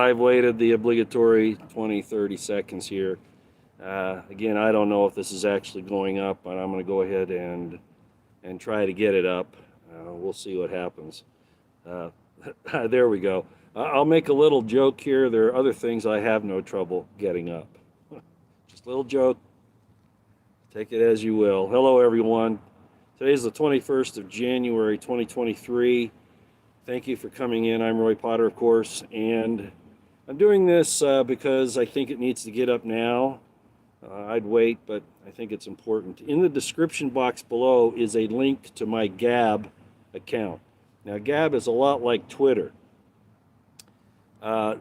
I've waited the obligatory 20, 30 seconds here. Again, I don't know if this is actually going up, but I'm going to go ahead and try to get it up. We'll see what happens. There we go. I'll make a little joke here. There are other things I have no trouble getting up. Just a little joke. Take it as you will. Hello, everyone. Today is the 21st of January, 2023. Thank you for coming in. I'm Roy Potter, of course, and I'm doing this because I think it needs to get up now. I'd wait, but I think it's important. In the description box below is a link to my Gab account. Now, Gab is a lot like Twitter. The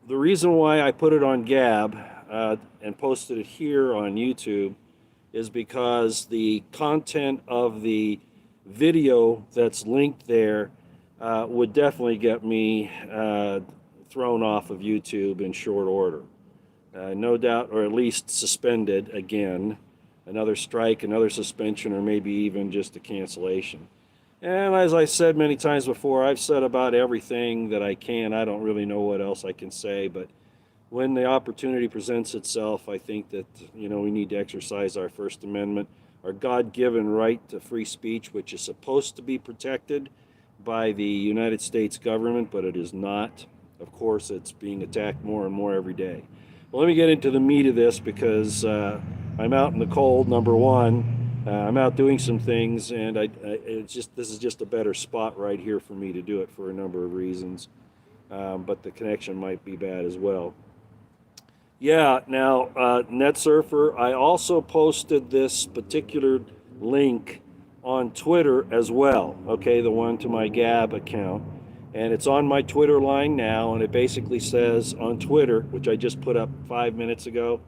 reason why I put it on Gab and posted it here on YouTube is because the content of the video that's linked there would definitely get me thrown off of YouTube in short order. No doubt, or at least suspended again, another strike, another suspension, or maybe even just a cancellation. And as I said many times before, I've said about everything that I can. I don't really know what else I can say, but when the opportunity presents itself, I think that, we need to exercise our First Amendment, our God-given right to free speech, which is supposed to be protected by the United States government, but it is not. Of course, it's being attacked more and more every day. Well, let me get into the meat of this because I'm out in the cold, number one. I'm out doing some things, and this is just a better spot right here for me to do it for a number of reasons. But the connection might be bad as well. Yeah, now, NetSurfer, I also posted this particular link on Twitter as well, okay, the one to my Gab account. And it's on my Twitter line now, and it basically says on Twitter, which I just put up 5 minutes ago,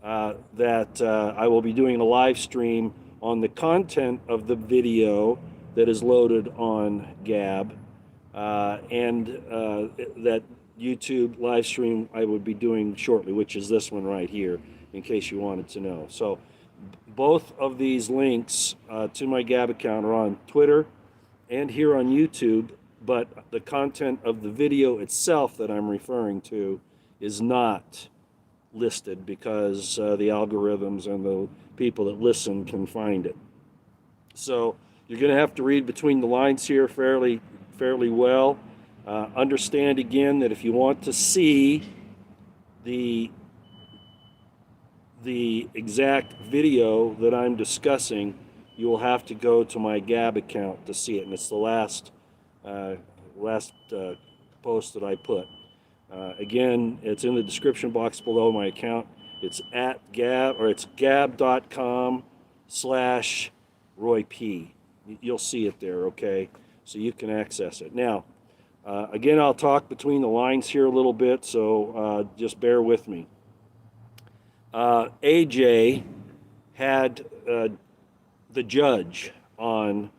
that I will be doing a live stream on the content of the video that is loaded on Gab, and that YouTube live stream I would be doing shortly, which is this one right here, in case you wanted to know. So both of these links to my Gab account are on Twitter and here on YouTube, but the content of the video itself that I'm referring to is not listed because the algorithms and the people that listen can find it. So you're going to have to read between the lines here fairly well. Understand again that if you want to see the exact video that I'm discussing, you will have to go to my Gab account to see it, and it's the last post that I put. Again, it's in the description box below my account. It's at Gab, or it's gab.com/RoyP. You'll see it there, okay? So you can access it. Now, again, I'll talk between the lines here a little bit, so just bear with me. AJ had the judge on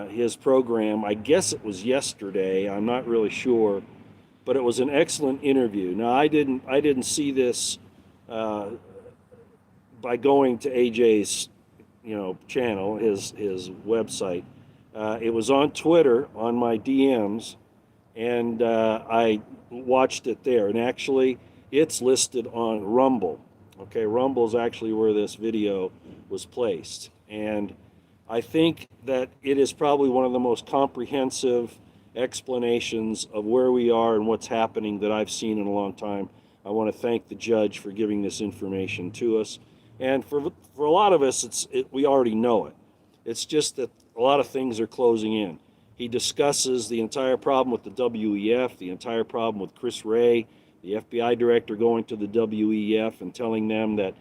his program. I guess it was yesterday. I'm not really sure, but it was an excellent interview. Now, I didn't see this by going to AJ's channel, his website. It was on Twitter on my DMs, and I watched it there. And actually, it's listed on Rumble. Okay, Rumble is actually where this video was placed. And I think that it is probably one of the most comprehensive explanations of where we are and what's happening that I've seen in a long time. I want to thank the judge for giving this information to us. And for a lot of us, we already know it. It's just that a lot of things are closing in. He discusses the entire problem with the WEF, the entire problem with Chris Wray, the FBI director going to the WEF and telling them that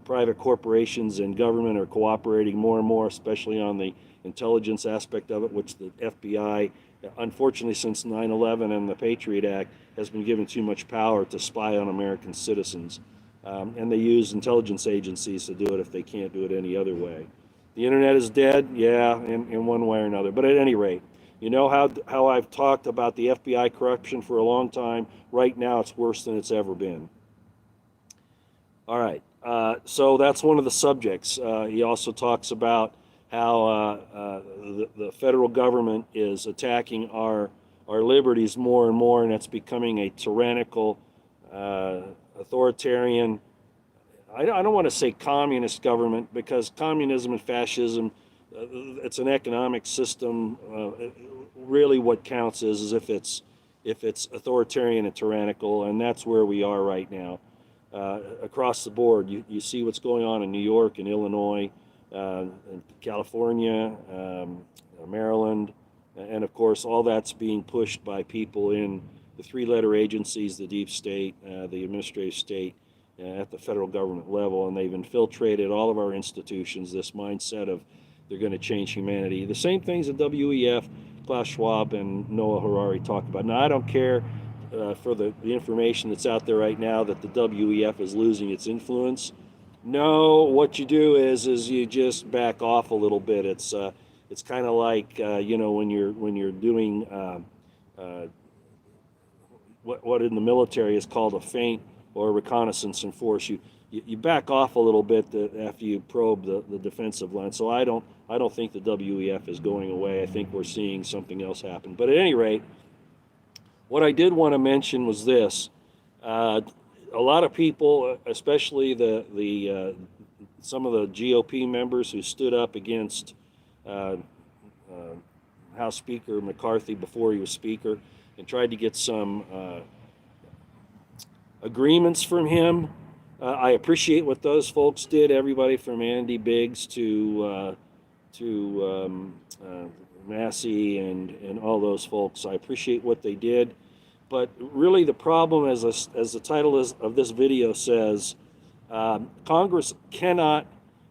private corporations and government are cooperating more and more, especially on the intelligence aspect of it, which the FBI, unfortunately since 9/11 and the Patriot Act, has been given too much power to spy on American citizens. And they use intelligence agencies to do it if they can't do it any other way. The internet is dead, yeah, in one way or another. But at any rate, you know how I've talked about the FBI corruption for a long time. Right now, it's worse than it's ever been. All right, so that's one of the subjects. He also talks about how the federal government is attacking our our liberties more and more, and that's becoming a tyrannical, authoritarian, I don't want to say communist government, because communism and fascism, it's an economic system. Really what counts is if it's authoritarian and tyrannical, and that's where we are right now. Across the board, you see what's going on in New York and Illinois, in California, Maryland, and of course all that's being pushed by people in the three-letter agencies, the deep state, the administrative state, at the federal government level, and they've infiltrated all of our institutions, this mindset of they're going to change humanity. The same things that WEF, Klaus Schwab, and Noah Harari talk about. Now, I don't care for the information that's out there right now that the WEF is losing its influence. No, what you do is you just back off a little bit. It's kind of like when you're doing what in the military is called a feint or reconnaissance and force. You back off a little bit after you probe the defensive line. So I don't think the WEF is going away. I think we're seeing something else happen. But at any rate, what I did want to mention was this: a lot of people, especially some of the GOP members who stood up against House Speaker McCarthy before he was Speaker, and tried to get some agreements from him. I appreciate what those folks did. Everybody from Andy Biggs to Massey and all those folks. I appreciate what they did. But really, the problem, as the title of this video says, Congress cannot,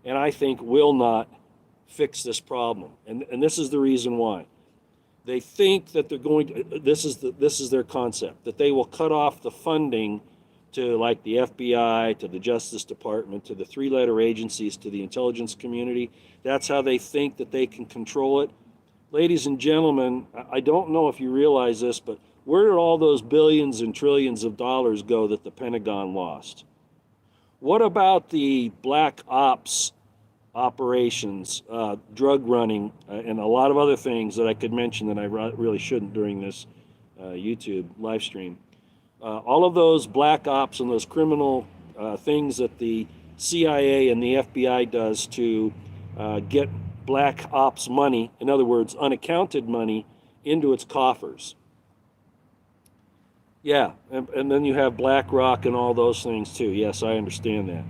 and I think will not, fix this problem. And this is the reason why. They think that they're going to. This is their concept, that they will cut off the funding to, like, the FBI, to the Justice Department, to the three-letter agencies, to the intelligence community. That's how they think that they can control it. Ladies and gentlemen, I don't know if you realize this, but where did all those billions and trillions of dollars go that the Pentagon lost? What about the black ops operations, drug running, and a lot of other things that I could mention that I really shouldn't during this YouTube live stream? All of those black ops and those criminal things that the CIA and the FBI does to get black ops money, in other words, unaccounted money, into its coffers. Yeah, and then you have BlackRock and all those things too. Yes, I understand that.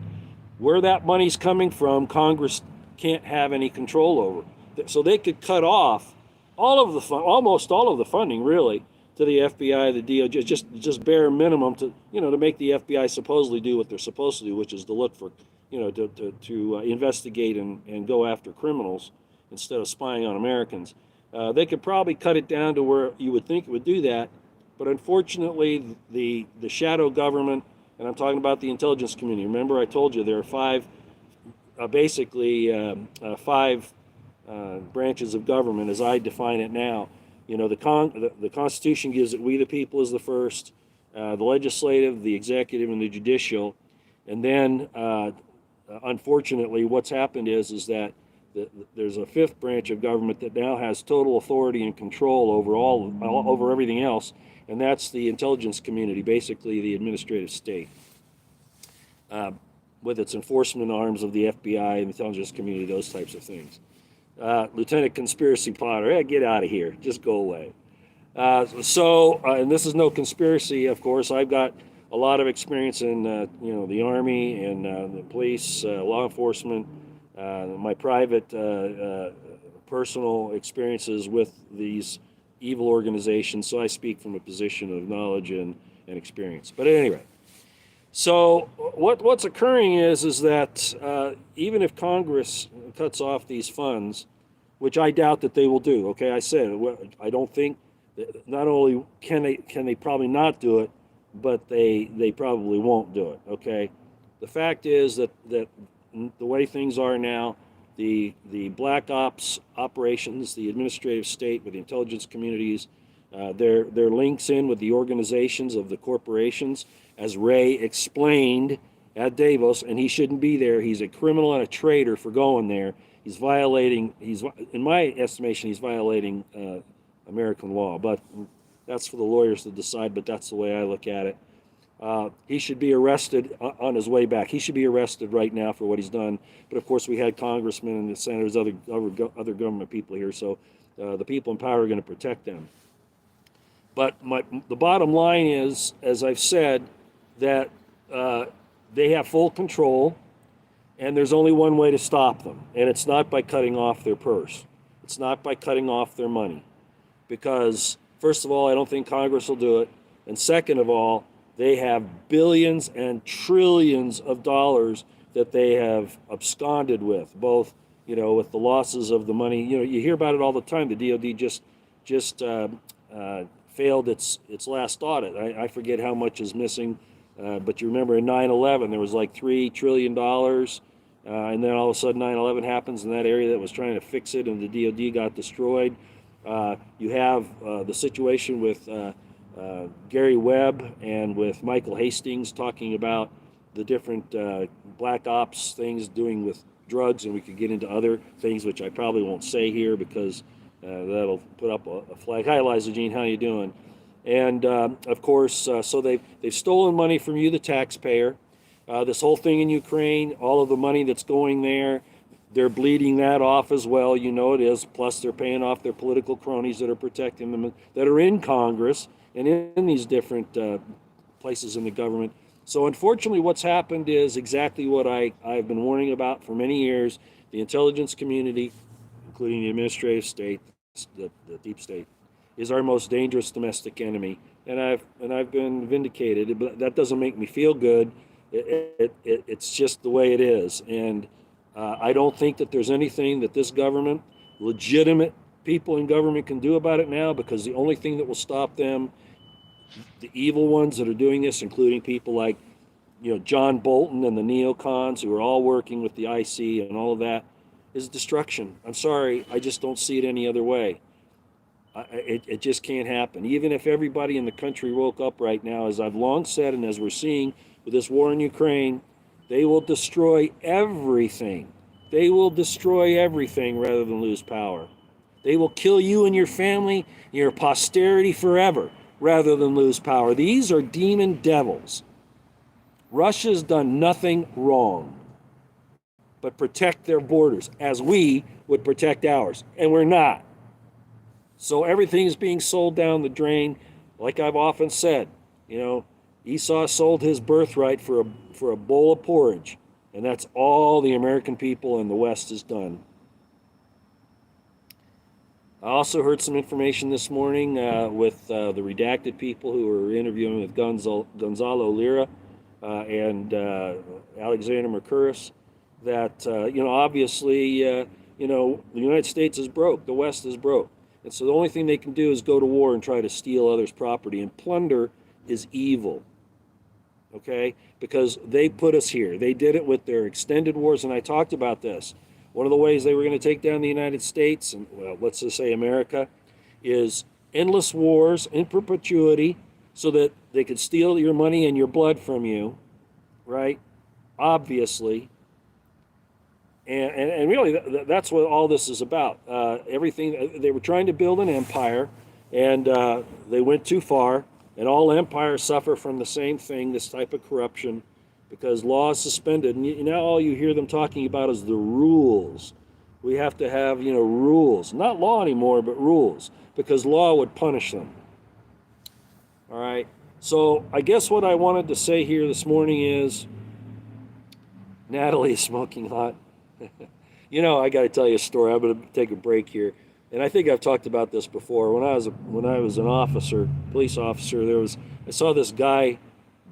Where that money's coming from, Congress can't have any control over. So they could cut off almost all of the funding, really, to the FBI, the DOJ, just bare minimum to make the FBI supposedly do what they're supposed to do, which is to look for, to investigate and go after criminals instead of spying on Americans. They could probably cut it down to where you would think it would do that, but unfortunately, the shadow government, and I'm talking about the intelligence community. Remember, I told you there are five branches of government as I define it now. The Constitution gives it we the people as the first, the legislative, the executive, and the judicial. And then, unfortunately, what's happened is that there's a fifth branch of government that now has total authority and control over everything else, and that's the intelligence community, basically the administrative state, with its enforcement arms of the FBI and the intelligence community, those types of things. Lieutenant Conspiracy Potter, get out of here, just go away. And this is no conspiracy, of course. I've got a lot of experience in the Army and the police, law enforcement, my private personal experiences with these evil organizations, so I speak from a position of knowledge and experience. But at any rate, so what's occurring is that even if Congress cuts off these funds, which I doubt that they will do, okay, I said, I don't think, not only can they probably not do it, but they probably won't do it, okay? The fact is that the way things are now, the black ops operations, the administrative state with the intelligence communities, their links in with the organizations of the corporations, as Ray explained at Davos, and he shouldn't be there. He's a criminal and a traitor for going there. In my estimation, he's violating American law. But That's for the lawyers to decide, but that's the way I look at it. He should be arrested on his way back. He should be arrested right now for what he's done. But of course, we had congressmen and the senators, other government people here, so the people in power are going to protect them. But the bottom line is, as I've said, that they have full control, and there's only one way to stop them, and it's not by cutting off their purse. It's not by cutting off their money, because first of all, I don't think Congress will do it, and second of all, they have billions and trillions of dollars that they have absconded with, both, with the losses of the money. You hear about it all the time. The DOD just failed its last audit. I forget how much is missing, but you remember in 9/11 there was like $3 trillion, and then all of a sudden 9/11 happens in that area that was trying to fix it, and the DOD got destroyed. You have the situation with Gary Webb and with Michael Hastings talking about the different black ops things doing with drugs, and we could get into other things which I probably won't say here because that'll put up a flag. Hi, Eliza Jean, how you doing? And of course, so they've stolen money from you, the taxpayer. This whole thing in Ukraine, all of the money that's going there, they're bleeding that off as well. It is. Plus, they're paying off their political cronies that are protecting them, that are in Congress and in these different places in the government. So unfortunately, what's happened is exactly what I've been warning about for many years. The intelligence community, including the administrative state, the deep state, is our most dangerous domestic enemy. And I've been vindicated, but that doesn't make me feel good. It's just the way it is. And I don't think that there's anything that this government, legitimate people in government, can do about it now, because the only thing that will stop them, the evil ones that are doing this, including people like John Bolton and the neocons who are all working with the IC and all of that, is destruction. I'm sorry, I just don't see it any other way. It just can't happen. Even if everybody in the country woke up right now, as I've long said, and as we're seeing with this war in Ukraine, they will destroy everything. They will destroy everything rather than lose power. They will kill you and your family, your posterity forever, rather than lose power. These are demon devils. Russia's done nothing wrong but protect their borders, as we would protect ours, and we're not. So everything is being sold down the drain. Like I've often said, Esau sold his birthright for a bowl of porridge, and that's all the American people in the West has done. I also heard some information this morning with the redacted people who were interviewing with Gonzalo Lira and Alexander Mercouris, that obviously the United States is broke, the West is broke, and so the only thing they can do is go to war and try to steal others' property, and plunder is evil. Okay, because they put us here. They did it with their extended wars, and I talked about this. One of the ways they were going to take down the United States, and well, let's just say America, is endless wars in perpetuity, so that they could steal your money and your blood from you, right? Obviously. And really, that's what all this is about. Everything, they were trying to build an empire, and they went too far, and all empires suffer from the same thing, this type of corruption, because law is suspended. And now all you hear them talking about is the rules. We have to have, rules. Not law anymore, but rules, because law would punish them. All right? So I guess what I wanted to say here this morning is, Natalie is smoking hot. I got to tell you a story. I'm going to take a break here. And I think I've talked about this before. When I was an officer, police officer, I saw this guy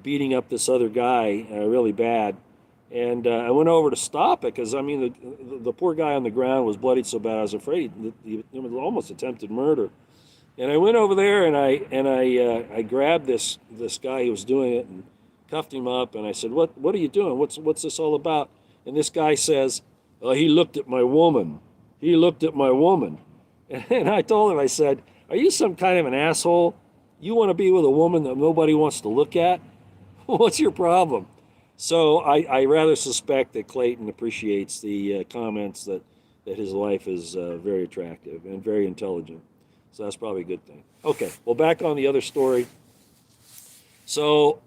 beating up this other guy really bad, and I went over to stop it because the poor guy on the ground was bloodied so bad I was afraid it was almost attempted murder. And I went over there and I grabbed this guy who was doing it and cuffed him up, and I said, "What are you doing? What's this all about?" And this guy says, "Oh, he looked at my woman. He looked at my woman." And I told him, I said, "Are you some kind of an asshole? You want to be with a woman that nobody wants to look at? What's your problem?" So I rather suspect that Clayton appreciates the comments that his life is very attractive and very intelligent. So that's probably a good thing. Okay, well, back on the other story. So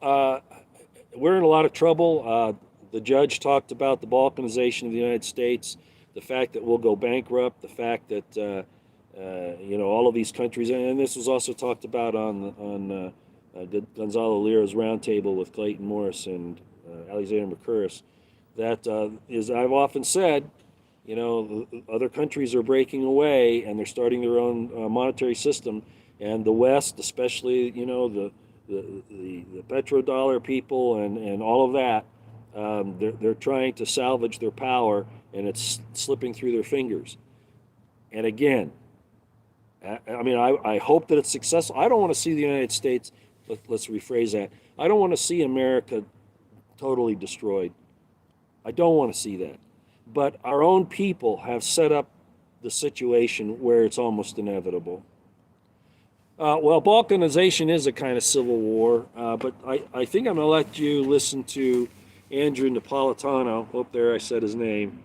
we're in a lot of trouble. The judge talked about the balkanization of the United States, the fact that we'll go bankrupt, the fact that all of these countries, and this was also talked about on Gonzalo Lira's roundtable with Clayton Morris and Alexander McCurris. That is, I've often said, other countries are breaking away and they're starting their own monetary system, and the West, especially, the petrodollar people and all of that, they're trying to salvage their power, and it's slipping through their fingers. And again, I hope that it's successful. I don't want to see the United States, let's rephrase that. I don't want to see America totally destroyed. I don't want to see that. But our own people have set up the situation where it's almost inevitable. Well, balkanization is a kind of civil war, but I think I'm going to let you listen to Andrew Napolitano, hope there I said his name,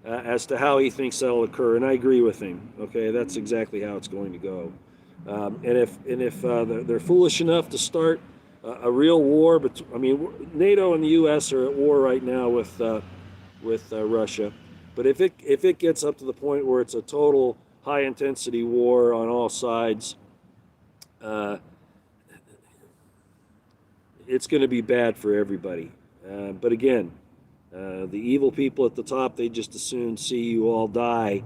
as to how he thinks that'll occur, and I agree with him. Okay, that's exactly how it's going to go. And if they're foolish enough to start a real war, but NATO and the U.S. are at war right now with Russia. But if it gets up to the point where it's a total high intensity war on all sides, it's going to be bad for everybody. But again, the evil people at the top, they just as soon see you all die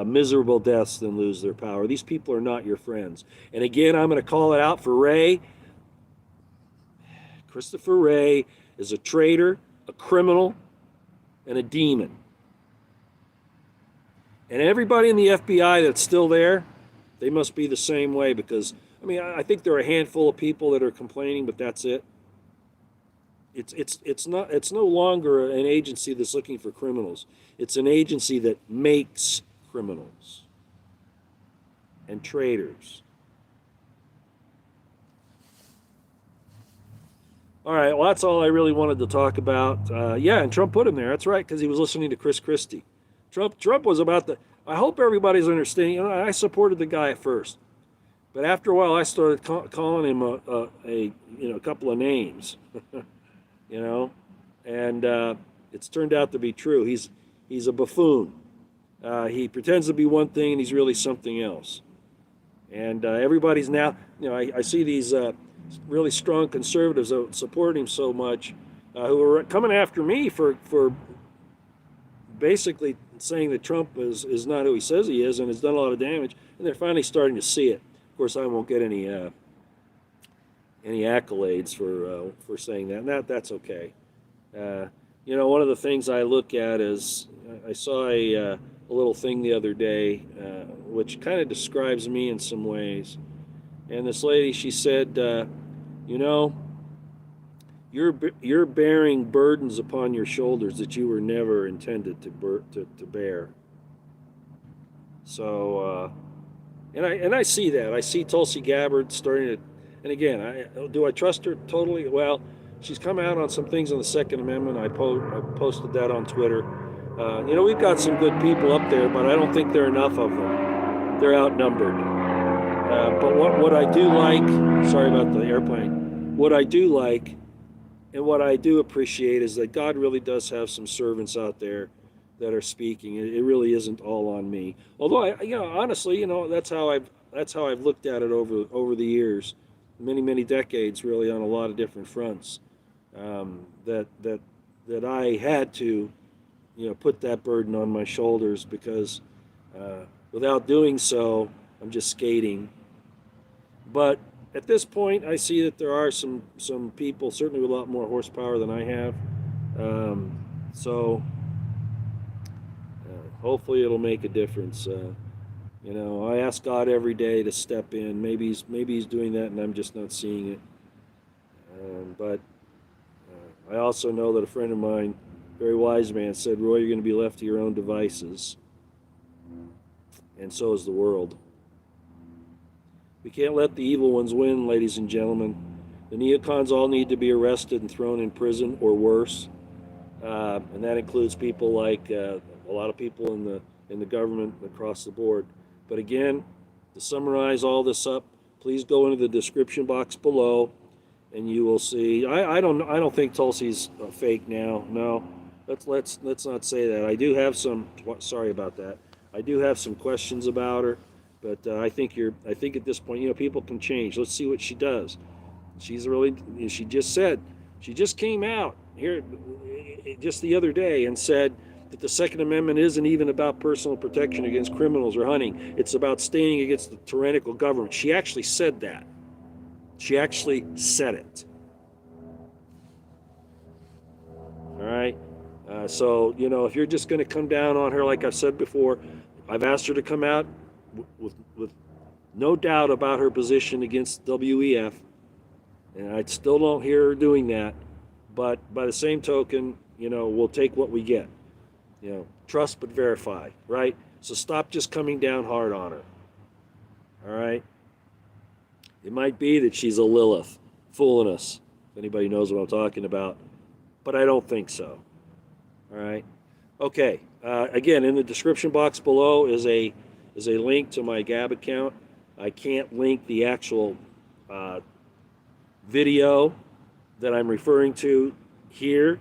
miserable deaths than lose their power. These people are not your friends. And again, I'm going to call it out for Wray. Christopher Wray is a traitor, a criminal, and a demon. And everybody in the FBI that's still there, they must be the same way, because I think there are a handful of people that are complaining, but that's it. It's no longer an agency that's looking for criminals. It's an agency that makes criminals and traitors. All right, well, that's all I really wanted to talk about. And Trump put him there. That's right, because he was listening to Chris Christie. Trump was about the. I hope everybody's understanding. I supported the guy at first, but after a while, I started calling him a couple of names, and it's turned out to be true. He's a buffoon. He pretends to be one thing, and he's really something else. And everybody's now, I see these really strong conservatives that support him so much, who are coming after me for basically saying that Trump is not who he says he is and has done a lot of damage, and they're finally starting to see it. Of course, I won't get any accolades for saying that, and that's okay. One of the things I look at is, I saw a little thing the other day, which kind of describes me in some ways. And this lady, she said, you're bearing burdens upon your shoulders that you were never intended to bear. So, and I see that. I see Tulsi Gabbard starting to, and again, do I trust her totally? Well, she's come out on some things on the Second Amendment. I posted that on Twitter. We've got some good people up there, but I don't think there are enough of them. They're outnumbered. But what I do like, sorry about the airplane, what I do like and what I do appreciate is that God really does have some servants out there that are speaking. It really isn't all on me. Although honestly, that's how I've looked at it over the years, many decades, really, on a lot of different fronts. That I had to, put that burden on my shoulders, because without doing so, I'm just skating. But at this point, I see that there are some people, certainly with a lot more horsepower than I have. So hopefully it'll make a difference. I ask God every day to step in. Maybe he's doing that, and I'm just not seeing it. But I also know that a friend of mine, very wise man, said, Roy, you're going to be left to your own devices. And so is the world. We can't let the evil ones win, ladies and gentlemen. The neocons all need to be arrested and thrown in prison or worse. And that includes people like a lot of people in the government across the board. But again, To summarize all this up, please go into the description box below, and you will see. I don't think Tulsi's fake now. No, let's not say that. I do have some. Sorry about that. I do have some questions about her, but I think at this point, people can change. Let's see what she does. She's really. She just said. She just came out here just the other day and said that the Second Amendment isn't even about personal protection against criminals or hunting. It's about standing against the tyrannical government. She actually said that. She actually said it. All right. So, if you're just going to come down on her, like I've said before, I've asked her to come out with no doubt about her position against WEF, and I still don't hear her doing that. But by the same token, we'll take what we get. Trust but verify, right? So stop just coming down hard on her. All right? It might be that she's a Lilith fooling us, if anybody knows what I'm talking about, but I don't think so. All right? Okay. Again, in the description box below is a link to my Gab account. I can't link the actual video that I'm referring to here.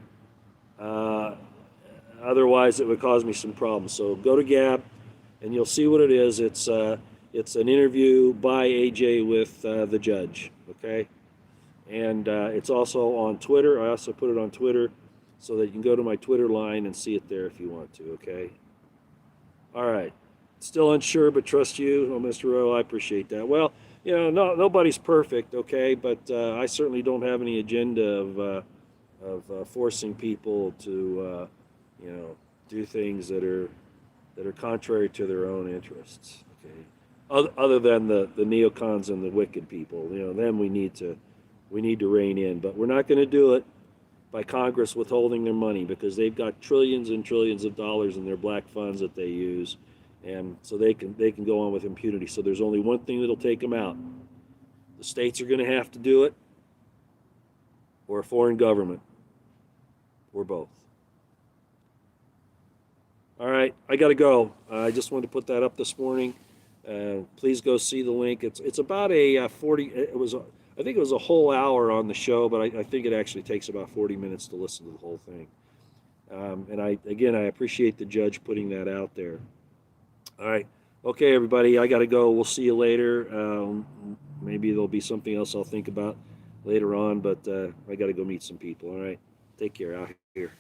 Otherwise, it would cause me some problems. So go to Gab, and you'll see what it is. It's an interview by AJ with the judge, okay? And it's also on Twitter. I also put it on Twitter so that you can go to my Twitter line and see it there if you want to, okay? All right. Still unsure, but trust you. Oh, Mr. Rowe, I appreciate that. Well, nobody's perfect, okay? But I certainly don't have any agenda of forcing people to, do things that are contrary to their own interests, okay? Other than the neocons and the wicked people, them we need to rein in. But we're not going to do it by Congress withholding their money, because they've got trillions and trillions of dollars in their black funds that they use, and so they can go on with impunity. So there's only one thing that'll take them out. The states are going to have to do it, or a foreign government, or both. All right, I got to go. I just wanted to put that up this morning. Please go see the link. It's about a 40. I think it was a whole hour on the show, but I think it actually takes about 40 minutes to listen to the whole thing. And I appreciate the judge putting that out there. All right, okay, everybody, I got to go. We'll see you later. Maybe there'll be something else I'll think about later on, but I got to go meet some people. All right, take care out here.